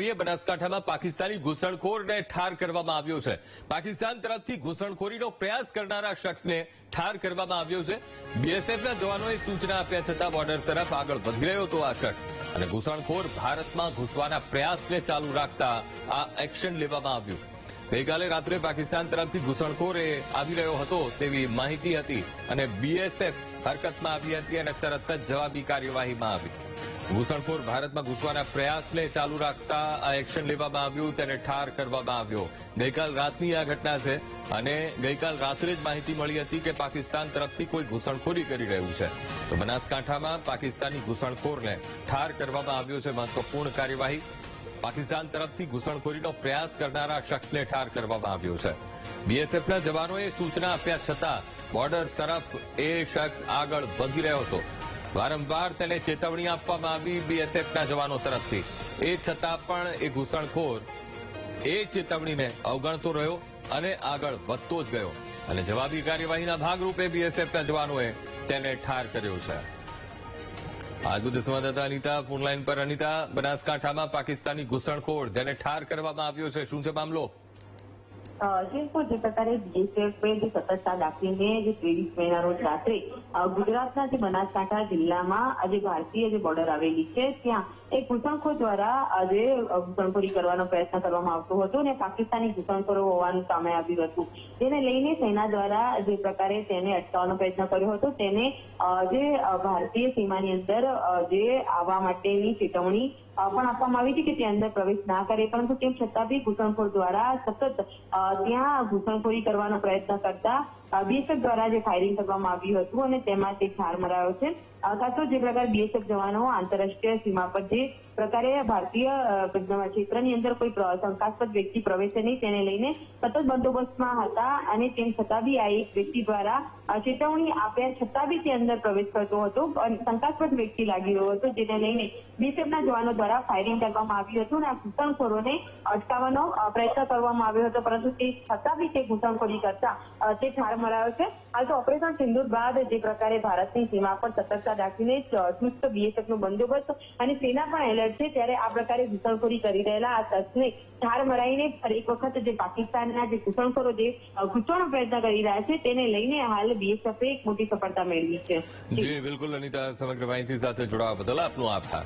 જોઈએ બનાસકાંઠામાં પાકિસ્તાની ઘૂસણખોરને ઠાર કરવામાં આવ્યો છે। પાકિસ્તાન તરફથી ઘૂસણખોરીનો પ્રયાસ કરનારા શખ્સને ઠાર કરવામાં આવ્યો છે। બીએસએફના જવાનોએ સૂચના આપ્યા છતાં બોર્ડર તરફ આગળ વધી રહ્યો હતો આ શખ્સ અને ઘૂસણખોર ભારતમાં ઘૂસવાના પ્રયાસને ચાલુ રાખતા આ એક્શન લેવામાં આવ્યું। ગઈકાલે રાત્રે પાકિસ્તાન તરફથી ઘૂસણખોર આવી રહ્યો હતો તેવી માહિતી હતી અને બીએસએફ હરકતમાં આવી હતી અને તરત જ જવાબી કાર્યવાહીમાં આવી। ઘૂસણખોર ભારતમાં ઘૂસવાના પ્રયાસને ચાલુ રાખતા આ એક્શન લેવામાં આવ્યું, તેને ઠાર કરવામાં આવ્યો। ગઈકાલ રાતની આ ઘટના છે અને ગઈકાલ રાત્રે જ માહિતી મળી હતી કે પાકિસ્તાન તરફથી કોઈ ઘૂસણખોરી કરી રહ્યું છે, તો બનાસકાંઠામાં પાકિસ્તાની ઘૂસણખોરને ઠાર કરવામાં આવ્યો છે। મહત્વપૂર્ણ કાર્યવાહી, પાકિસ્તાન તરફથી ઘૂસણખોરીનો પ્રયાસ કરનારા શખ્સને ઠાર કરવામાં આવ્યો છે। બીએસએફના જવાનોએ સૂચના આપ્યા છતાં બોર્ડર તરફ એ શખ્સ આગળ વધી રહ્યો હતો। વારંવાર તેને ચેતવણી આપવામાં આવી બીએસએફના જવાનો તરફથી, એ છતાં પણ એ ઘૂસણખોર એ ચેતવણીને અવગણતો રહ્યો અને આગળ વધતો જ ગયો અને જવાબી કાર્યવાહીના ભાગરૂપે બીએસએફના જવાનોએ તેને ઠાર કર્યો છે। આજ મુદ્દે સંવાદદાતા અનિતા ફોનલાઈન પર। અનિતા, બનાસકાંઠામાં પાકિસ્તાની ઘૂસણખોર જેને ઠાર કરવામાં આવ્યો છે, શું છે મામલો? જે પ્રકારે બીએસએફે જે સતર્કતા દાખવીને જે 23 મેના રોજ રાત્રે ગુજરાતના જે બનાસકાંઠા જિલ્લામાં જે ભારતીય જે બોર્ડર આવેલી છે ત્યાં એક ઘૂસણખોર દ્વારા જે ઘૂસણખોરી કરવાનો પ્રયત્ન કરવામાં આવતો હતો અને પાકિસ્તાની ઘૂસણખોરો હોવાનું સામે આવ્યું હતું, જેને લઈને સેના દ્વારા જે પ્રકારે તેને અટકાવવાનો પ્રયત્ન કર્યો હતો તેને જે ભારતીય સીમાની અંદર જે આવવા માટેની ચેતવણી પણ આપવામાં આવી હતી કે તે અંદર પ્રવેશ ના કરે, પરંતુ તેમ છતાં બી ઘૂસણખોર દ્વારા સતત ત્યાં ઘૂસણખોરી કરવાનો પ્રયત્ન કરતા બીએસએફ દ્વારા જે ફાયરિંગ કરવામાં આવ્યું હતું અને તેમાં તે ઠાર મરાયો છે। ખાસ તો જે પ્રકારે બીએસએફ જવાનો આંતરરાષ્ટ્રીય સીમા પર જે પ્રકારે ભારતીય ક્ષેત્રની અંદર કોઈ શંકાસ્પદ વ્યક્તિ પ્રવેશે નહીં તેને લઈને સતત બંદોબસ્તમાં હતા અને તેમ છતાં બી આ એક વ્યક્તિ દ્વારા ચેતવણી આપ્યા છતાં બી તે અંદર પ્રવેશ કરતો હતો અને શંકાસ્પદ વ્યક્તિ લાગી રહ્યો હતો, જેને લઈને બીએસએફના જવાનો દ્વારા ફાયરિંગ કરવામાં આવ્યું હતું અને આ ઘૂસણખોરોને અટકાવવાનો પ્રયત્ન કરવામાં આવ્યો હતો, પરંતુ તે છતાં બી તે ઘૂસણખોરી કરતા તે ઠાર મરાયો છે। હાલ તો ઓપરેશન સિંદૂર બાદ જે પ્રકારે ભારતની સીમા પર સતર્કતા દાખવીને ચુસ્ત બીએસએફનો બંદોબસ્ત અને સેના પણ એલર્ટ છે, ત્યારે આ પ્રકારે ઘૂસણખોરી કરી રહેલા આ શખ્સને ઠાર મરાઈને ફરી એક વખત જે પાકિસ્તાનના જે ઘૂસણખોરો જે ઘૂસવાનો પ્રયત્ન કરી રહ્યા છે તેને લઈને હાલ બીએસએફે એક મોટી સફળતા મેળવી છે। જી બિલકુલ અનિતા, સમગ્ર માહિતી સાથે જોડાવા બદલ આપનો આભાર।